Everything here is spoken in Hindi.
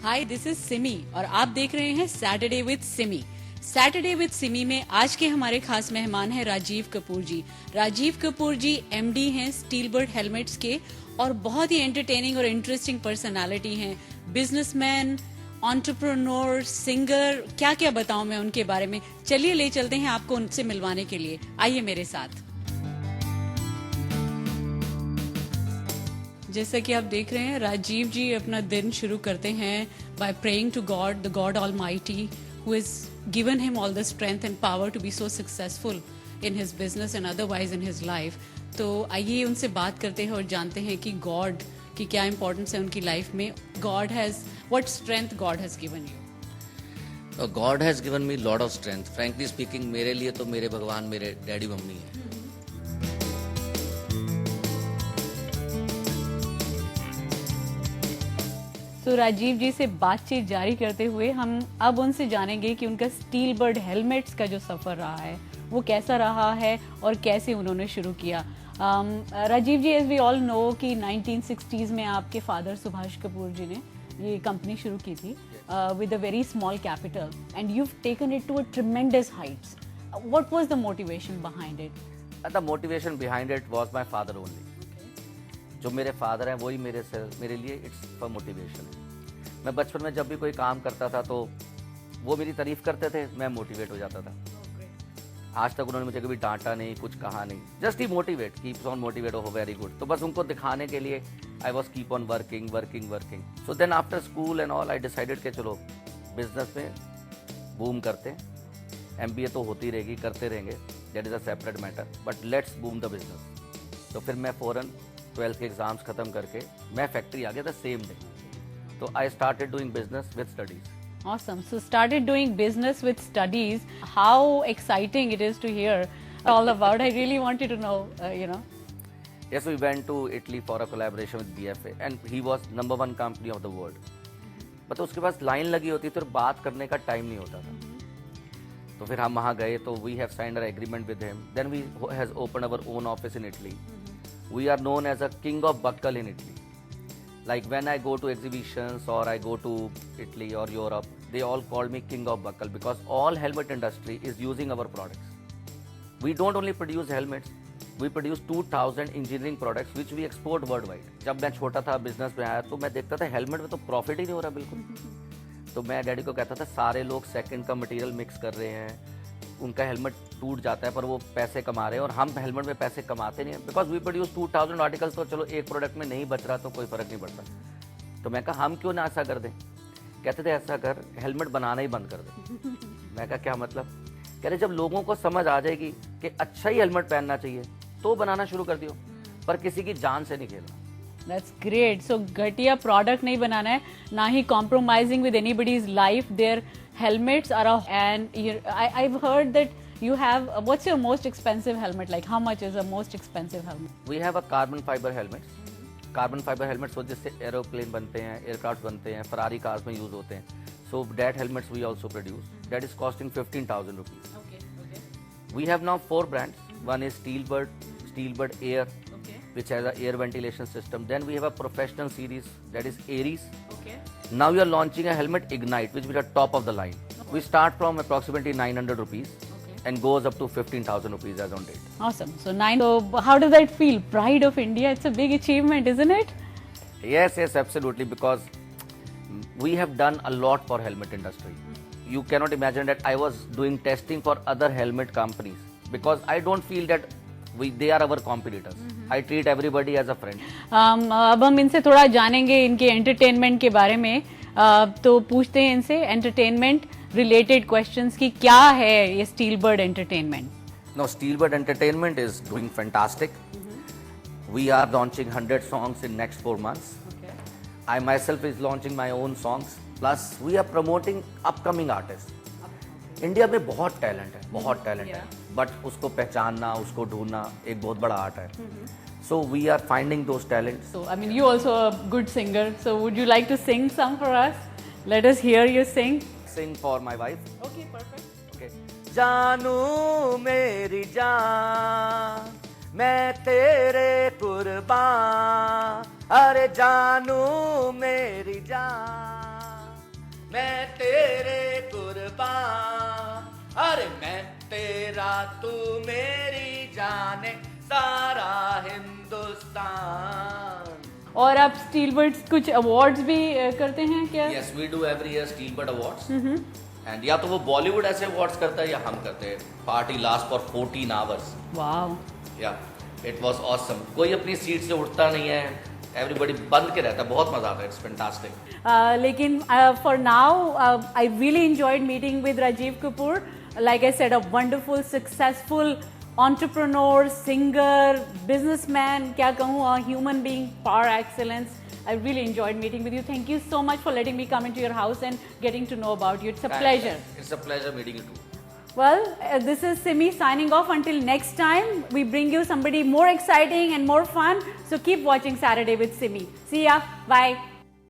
हाय, दिस इज सिमी और आप देख रहे हैं Saturday with Simi. Saturday with Simi में आज के हमारे खास मेहमान हैं राजीव कपूर जी। राजीव कपूर जी एमडी हैं स्टीलबर्ड हेलमेट्स के और बहुत ही एंटरटेनिंग और इंटरेस्टिंग पर्सनालिटी हैं। बिजनेसमैन, एंटरप्रेन्योर, सिंगर, क्या क्या बताऊं मैं उनके बारे में। चलिए ले चलते हैं आपको उनसे मिलवाने के लिए। आइए मेरे साथ। जैसा कि आप देख रहे हैं, राजीव जी अपना दिन शुरू करते हैं by praying to God, the God almighty who is given him all the strength and power to be so successful in his business and otherwise in his life. तो आइए उनसे बात करते हैं और जानते हैं कि गॉड की क्या इंपॉर्टेंस है उनकी लाइफ में। God has what strength God has given you? God has given me lot of strength. Frankly speaking, मेरे लिए तो मेरे भगवान मेरे डैडी मम्मी है। तो राजीव जी से बातचीत जारी करते हुए हम अब उनसे जानेंगे कि उनका स्टीलबर्ड हेलमेट्स का जो सफर रहा है वो कैसा रहा है और कैसे उन्होंने शुरू किया। राजीव जी, एज वी ऑल नो कि 1960s में आपके फादर सुभाष कपूर जी ने ये कंपनी शुरू की थी with a very small capital and you have taken it to a tremendous heights. What was the motivation behind it? The motivation behind it was my father only. जो मेरे फादर हैं वही मेरे लिए इट्स फॉर मोटिवेशन है। मैं बचपन में जब भी कोई काम करता था तो वो मेरी तारीफ करते थे, मैं मोटिवेट हो जाता था। आज तक उन्होंने मुझे कभी डांटा नहीं, कुछ कहा नहीं, जस्ट ही मोटिवेट, कीप्स ऑन मोटिवेट, हो वेरी गुड। तो बस उनको दिखाने के लिए I was keep on working working working. So then after school and all I decided कि चलो बिजनेस में बूम करते हैं। MBA तो होती रहेगी, करते रहेंगे, that is a separate matter, but let's boom the business. तो फिर मैं फ़ौरन 12th के एग्ज़ाम्स ख़त्म करके मैं फैक्ट्री आ गया था सेम डे। तो I started doing business with studies. Awesome. So started doing business with studies. How exciting it is to hear all about. I really wanted to know, Yes, we went to Italy for a collaboration with BFA and he was number one company of the world. But उसके पास लाइन लगी होती थी और बात करने का टाइम नहीं होता था। तो फिर हम वहाँ गए तो we have signed an agreement with him. Then we has opened our own office in Italy. We are known as a king of buckle in Italy. Like when I go to exhibitions or I go to Italy or Europe, they all call me king of buckle because all helmet industry is using our products. We don't only produce helmets, we produce 2000 engineering products which we export worldwide. जब मैं छोटा था बिजनेस में आया तो मैं देखता था हेलमेट में तो प्रॉफिट ही नहीं हो रहा बिल्कुल। तो मैं डैडी को कहता था सारे लोग सेकंड का मटेरियल मिक्स कर रहे हैं, उनका हेलमेट टूट जाता है पर वो पैसे कमा रहे हैं और हम हेलमेट में पैसे कमाते नहीं हैं बिकॉज वी प्रोड्यूस 2000 आर्टिकल्स। तो चलो एक प्रोडक्ट में नहीं बच रहा तो कोई फ़र्क नहीं पड़ता। तो मैं कहा हम क्यों ना ऐसा कर दें? कहते थे ऐसा कर, हेलमेट बनाना ही बंद कर दे। मैं कहा क्या मतलब? कह रहे जब लोगों को समझ आ जाएगी कि अच्छा ही हेलमेट पहनना चाहिए तो बनाना शुरू कर दियो, पर किसी की जान से नहीं खेलना। That's great. So घटिया प्रोडक्ट नहीं बनाना है, ना ही compromising with anybody's life. Their helmets are I've heard that you have. What's your most expensive helmet? Like how much is the most expensive helmet? We have a carbon fiber helmets. Carbon fibre helmets हो जिससे एरोप्लेन बनते हैं, एयरक्राफ्ट बनते हैं, फरारी कार्स में यूज होते हैं। So that helmets we also produce, that is costing 15,000 rupees. We have now 4 brands. One is Steelbird Air, which has an air ventilation system. Then we have a professional series that is Aries. Now we are launching a helmet Ignite, which is the top of the line. We start from approximately 900 rupees and goes up to 15,000 rupees as on date. Awesome. So how does that feel? Pride of India. It's a big achievement, isn't it? Yes, absolutely. Because we have done a lot for helmet industry. You cannot imagine that I was doing testing for other helmet companies because I don't feel that they are our competitors. I treat everybody as a friend. अब हम इनसे थोड़ा जानेंगे इनके एंटरटेनमेंट के बारे में। तो पूछते हैं इनसे एंटरटेनमेंट रिलेटेड क्वेश्चंस की क्या है ये Steelbird entertainment? No, Steelbird Entertainment is doing fantastic. We are launching 100 songs in next 4 months. I myself is launching my own songs. Plus, we are promoting upcoming artists. India में बहुत टैलेंट है, बहुत टैलेंट है, बट उसको पहचानना, उसको ढूंढना एक बहुत बड़ा आर्ट है। So we are finding those talents. So I mean, you also a good singer. So would you like to sing some for us? Let us hear you sing. Sing for my wife. Okay, perfect. Okay. जानू मेरी जान, मैं तेरे कुर्बान, अरे जानू मेरी जान, तू मेरी जाने सारा हिंदुस्तान। और आप स्टील बर्ड्स कुछ अवार्ड्स भी करते हैं क्या? Yes, we do every year Steelbird awards, and या तो वो बॉलीवुड ऐसे अवार्ड्स करता है या हम करते हैं। Party last for 14 hours. Wow. या इट वाज ऑसम। कोई अपनी सीट से उठता नहीं है, एवरीबॉडी बंद के रहता है, बहुत मजा आता है, इट्स फैंटास्टिक। लेकिन for now I really enjoyed meeting with Rajiv Kapoor. Like I said, a wonderful successful entrepreneur, singer, businessman, क्या कहूँ, a human being, par excellence. I really enjoyed meeting with you. Thank you so much for letting me come into your house and getting to know about you. It's a pleasure. It's a pleasure meeting you too. Well, this is Simi signing off. Until next time, we bring you somebody more exciting and more fun. So keep watching Saturday with Simi. See ya. Bye.